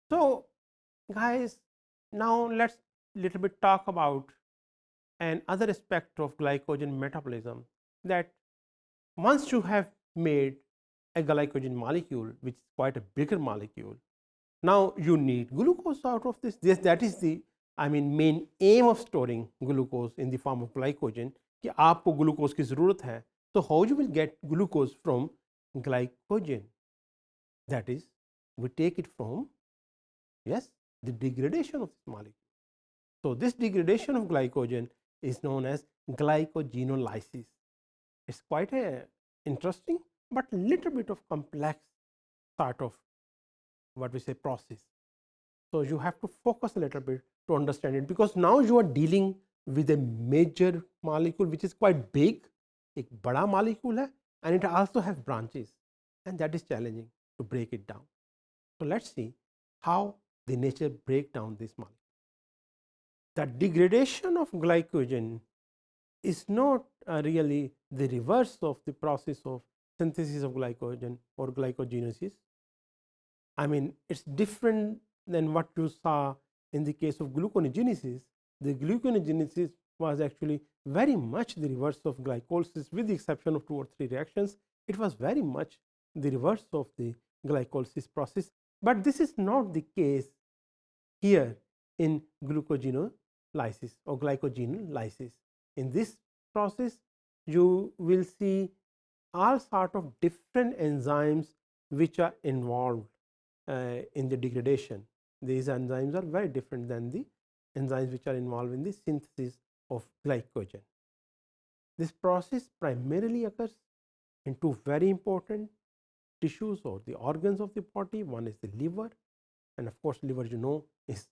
So, guys, now let's little bit talk about another aspect of glycogen metabolism, that once you have made a glycogen molecule, which is quite a bigger molecule, now you need glucose out of this. That is the main aim of storing glucose in the form of glycogen, कि आपको glucose की ज़रूरत है. So how you will get glucose from glycogen? That is, we take it from, yes, the degradation of this molecule. So this degradation of glycogen is known as glycogenolysis. It's quite a interesting but little bit of complex sort of what we say process. So you have to focus a little bit to understand it, because now you are dealing with a major molecule which is quite big, एक बड़ा molecule है, and it also has branches, and that is challenging to break it down. So let's see how the nature break down this molecule. The degradation of glycogen is not really the reverse of the process of synthesis of glycogen or glycogenosis. It's different than what you saw in the case of gluconeogenesis. The gluconeogenesis was actually very much the reverse of glycolysis, with the exception of 2 or 3 reactions. It was very much the reverse of the glycolysis process, but this is not the case here in glucogenolysis or glycogenolysis. In this process, you will see all sort of different enzymes which are involved in the degradation. These enzymes are very different than the enzymes which are involved in the synthesis of glycogen. This process primarily occurs in 2 very important tissues or the organs of the body. One is the liver, and of course liver, you know, is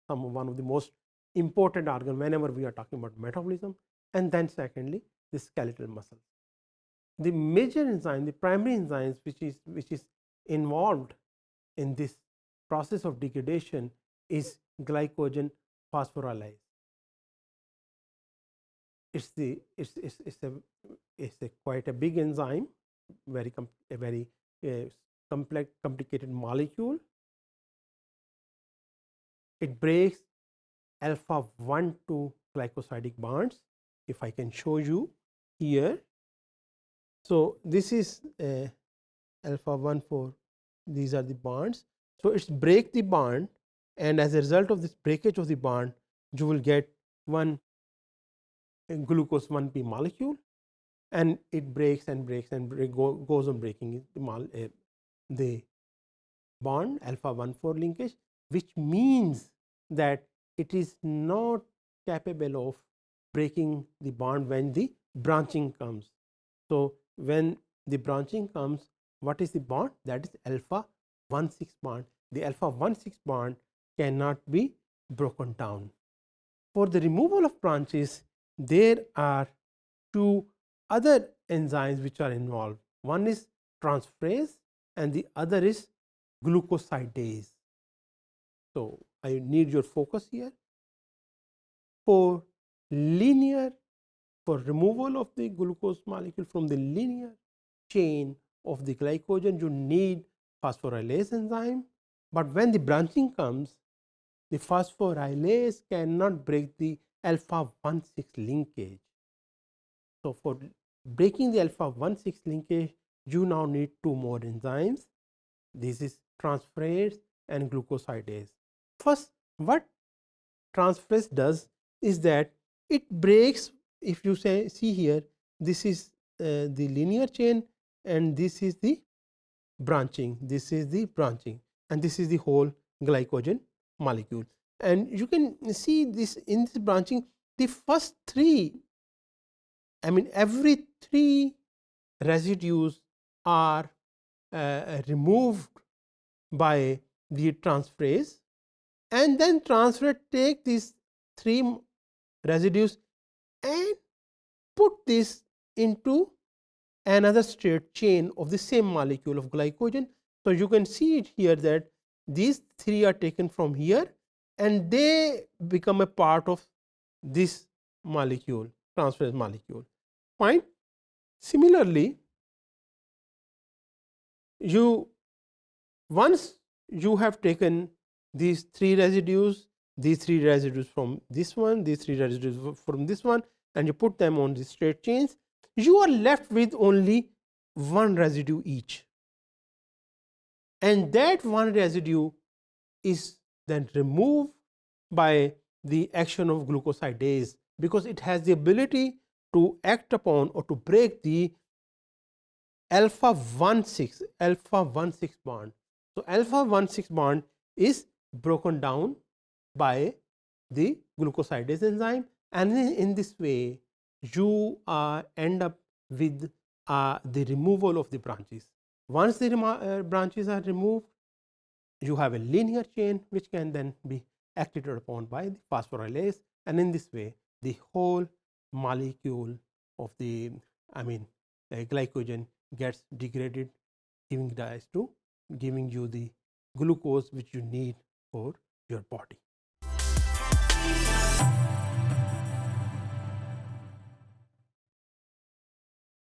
one of the most important organ whenever we are talking about metabolism. And then secondly, the skeletal muscles. The major enzyme, the primary enzymes which is involved in this process of degradation is glycogen phosphorylase. It's a quite a big enzyme, very complex, complicated molecule. It breaks alpha 1 2 glycosidic bonds. If I can show you here, so this is alpha 1 4. These are the bonds. So it's break the bond, and as a result of this breakage of the bond, you will get one glucose 1p molecule, and it breaks and breaks and goes on breaking the bond alpha 1 4 linkage, which means that it is not capable of breaking the bond when the branching comes. So when the branching comes, what is the bond? That is alpha 1 6 bond. The alpha 1 6 bond cannot be broken down. For the removal of branches, there are 2 other enzymes which are involved. One is transferase and the other is glucosidase. So I need your focus here. For removal of the glucose molecule from the linear chain of the glycogen, you need phosphorylase enzyme. But when the branching comes, the phosphorylase cannot break the alpha 1 6 linkage. So for breaking the alpha 1 6 linkage, you now need 2 more enzymes. This is transferase and glucosidase. First, what transferase does is that it breaks, if you see here, this is the linear chain and this is the branching, this is the branching, and this is the whole glycogen molecule. And you can see this in this branching, the first 3, every 3 residues are removed by the transferase, and then transferase take these 3 residues and put this into another straight chain of the same molecule of glycogen. So you can see it here that these 3 are taken from here and they become a part of this molecule, transferase molecule. Fine. Similarly, you once you have taken these three residues from this one, these three residues from this one, and you put them on the straight chains, you are left with only one residue each, and that one residue is then removed by the action of glucosidase, because it has the ability to act upon or to break the alpha 1,6 bond. So, alpha 1,6 bond is broken down by the glucosidase enzyme, and in this way you end up with the removal of the branches. Once the branches are removed, you have a linear chain which can then be acted upon by the phosphorylase, and in this way the whole molecule of the glycogen gets degraded, giving rise to giving you the glucose which you need for your body.